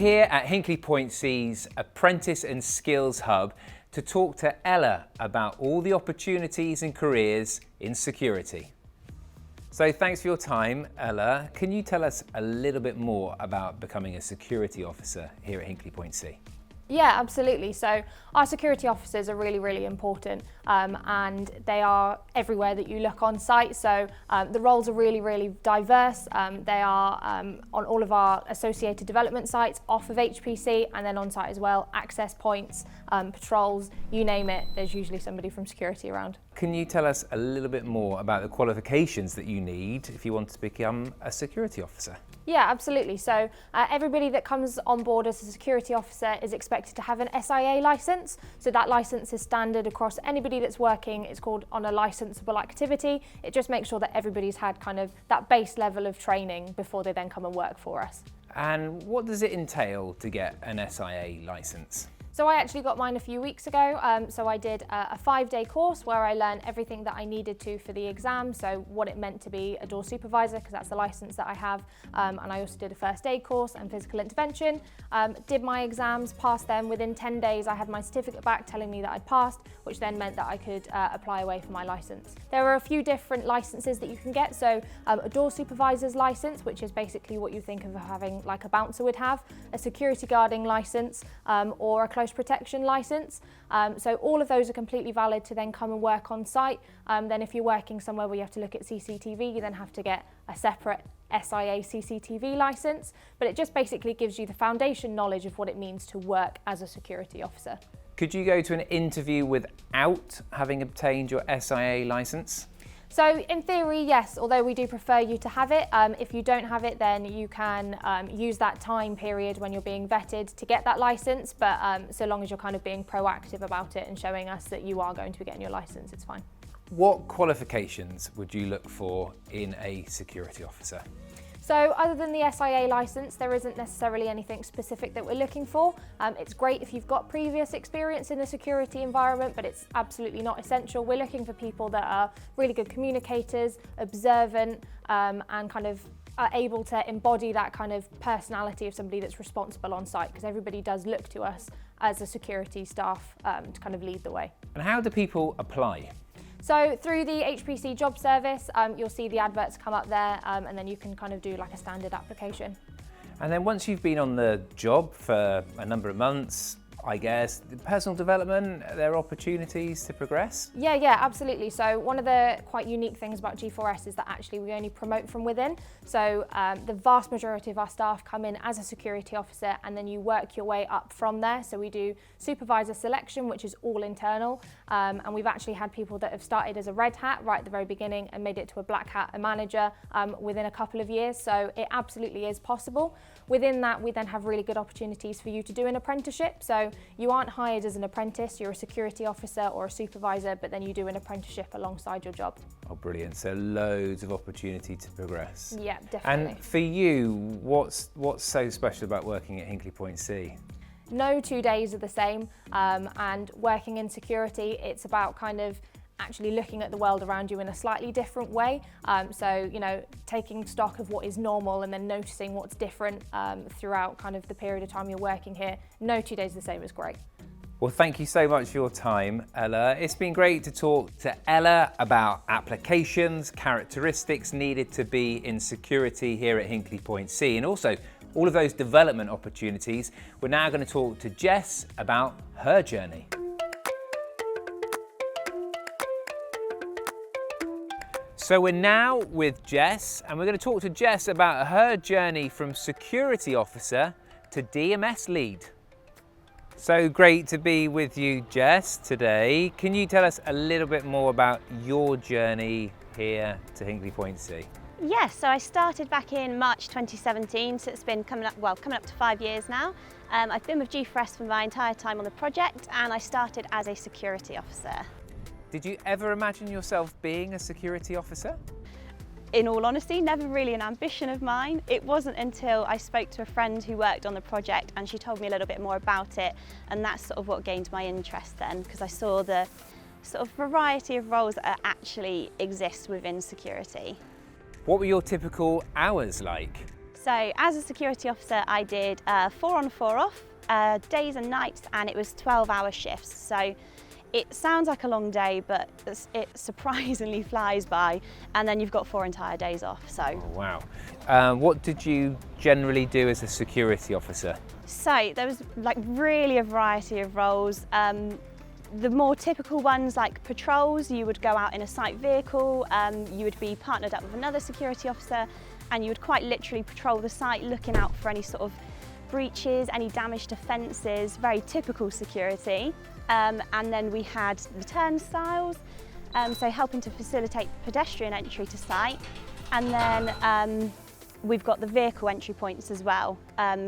here at Hinkley Point C's Apprentice and Skills Hub to talk to Ella about all the opportunities and careers in security. So thanks for your time, Ella. Can you tell us a little bit more about becoming a security officer here at Hinkley Point C? Yeah, absolutely. So our security officers are really, really important and they are everywhere that you look on site. So the roles are really, really diverse. They are on all of our associated development sites, off of HPC, and then on site as well, access points, patrols, you name it, there's usually somebody from security around. Can you tell us a little bit more about the qualifications that you need if you want to become a security officer? Yeah, absolutely. So everybody that comes on board as a security officer is expected to have an SIA licence. So that licence is standard across anybody that's working. It's called on a licensable activity. It just makes sure that everybody's had kind of that base level of training before they then come and work for us. And what does it entail to get an SIA licence? So I actually got mine a few weeks ago. So I did a 5-day course where I learned everything that I needed to for the exam. So what it meant to be a door supervisor, because that's the license that I have. And I also did a first aid course and physical intervention. Did my exams, passed them. Within 10 days, I had my certificate back telling me that I'd passed, which then meant that I could apply away for my license. There are a few different licenses that you can get. So a door supervisor's license, which is basically what you think of having like a bouncer would have, a security guarding license, or a close protection license. So all of those are completely valid to then come and work on site. Then if you're working somewhere where you have to look at CCTV, you then have to get a separate SIA CCTV license, but it just basically gives you the foundation knowledge of what it means to work as a security officer. Could you go to an interview without having obtained your SIA license? So in theory, yes, although we do prefer you to have it. If you don't have it, then you can use that time period when you're being vetted to get that license, but so long as you're kind of being proactive about it and showing us that you are going to be getting your license, it's fine. What qualifications would you look for in a security officer? So other than the SIA licence, there isn't necessarily anything specific that we're looking for. It's great if you've got previous experience in the security environment, but it's absolutely not essential. We're looking for people that are really good communicators, observant, and kind of are able to embody that kind of personality of somebody that's responsible on site, because everybody does look to us as a security staff to kind of lead the way. And how do people apply? So through the HPC job service, you'll see the adverts come up there, and then you can kind of do like a standard application. And then once you've been on the job for a number of months, I guess, personal development, are there opportunities to progress? Yeah, absolutely. So one of the quite unique things about G4S is that actually we only promote from within. So the vast majority of our staff come in as a security officer, and then you work your way up from there. So we do supervisor selection, which is all internal. And we've actually had people that have started as a red hat right at the very beginning and made it to a black hat, a manager, within a couple of years. So it absolutely is possible. Within that, we then have really good opportunities for you to do an apprenticeship. So you aren't hired as an apprentice, you're a security officer or a supervisor, but then you do an apprenticeship alongside your job. Oh, brilliant. So loads of opportunity to progress. Yeah, definitely. And for you, what's so special about working at Hinkley Point C? No 2 days are the same, and working in security, it's about kind of actually looking at the world around you in a slightly different way. So, you know, taking stock of what is normal and then noticing what's different throughout kind of the period of time you're working here. No 2 days the same is great. Well, thank you so much for your time, Ella. It's been great to talk to Ella about applications, characteristics needed to be in security here at Hinkley Point C, and also all of those development opportunities. We're now going to talk to Jess about her journey. So we're now with Jess, and we're going to talk to Jess about her journey from security officer to DMS lead. So great to be with you, Jess, today. Can you tell us a little bit more about your journey here to Hinkley Point C? Yes, so I started back in March 2017, so it's been coming up to 5 years now. I've been with G4S for my entire time on the project, and I started as a security officer. Did you ever imagine yourself being a security officer? In all honesty, never really an ambition of mine. It wasn't until I spoke to a friend who worked on the project and she told me a little bit more about it, and that's sort of what gained my interest then, because I saw the sort of variety of roles that actually exist within security. What were your typical hours like? So as a security officer, I did 4 on 4 off, days and nights, and it was 12-hour shifts. So it sounds like a long day, but it surprisingly flies by, and then you've got 4 entire days off. So. Oh, wow. What did you generally do as a security officer? So there was like really a variety of roles. The more typical ones like patrols, you would go out in a site vehicle, you would be partnered up with another security officer, and you would quite literally patrol the site looking out for any sort of breaches, any damage to fences, very typical security. And then we had the turnstiles, so helping to facilitate pedestrian entry to site. And then we've got the vehicle entry points as well.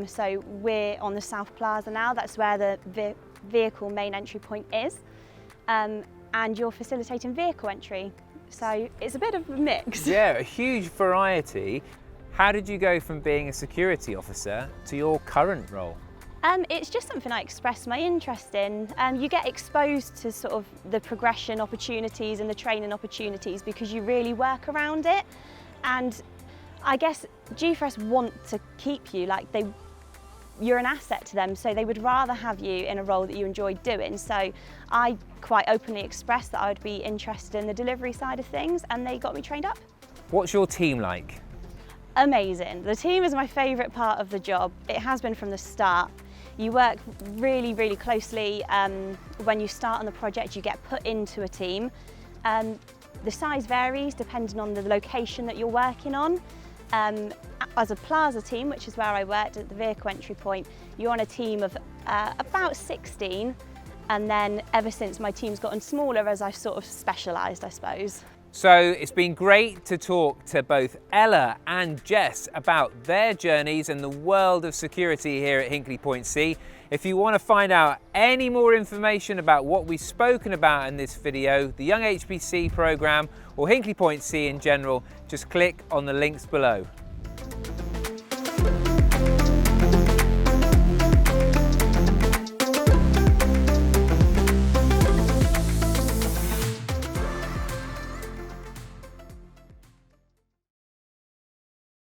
So we're on the South Plaza now, that's where the vehicle main entry point is. And you're facilitating vehicle entry. So it's a bit of a mix. Yeah, a huge variety. How did you go from being a security officer to your current role? It's just something I expressed my interest in. You get exposed to sort of the progression opportunities and the training opportunities because you really work around it. And I guess G4S want to keep you, like you're an asset to them, so they would rather have you in a role that you enjoy doing. So I quite openly expressed that I would be interested in the delivery side of things, and they got me trained up. What's your team like? Amazing. The team is my favourite part of the job. It has been from the start. You work really, really closely. When you start on the project, you get put into a team. The size varies depending on the location that you're working on. As a plaza team, which is where I worked at the vehicle entry point, you're on a team of about 16, and then ever since my team's gotten smaller as I've sort of specialised, I suppose. So it's been great to talk to both Ella and Jess about their journeys and the world of security here at Hinkley Point C. If you want to find out any more information about what we've spoken about in this video, the Young HPC programme or Hinkley Point C in general, just click on the links below.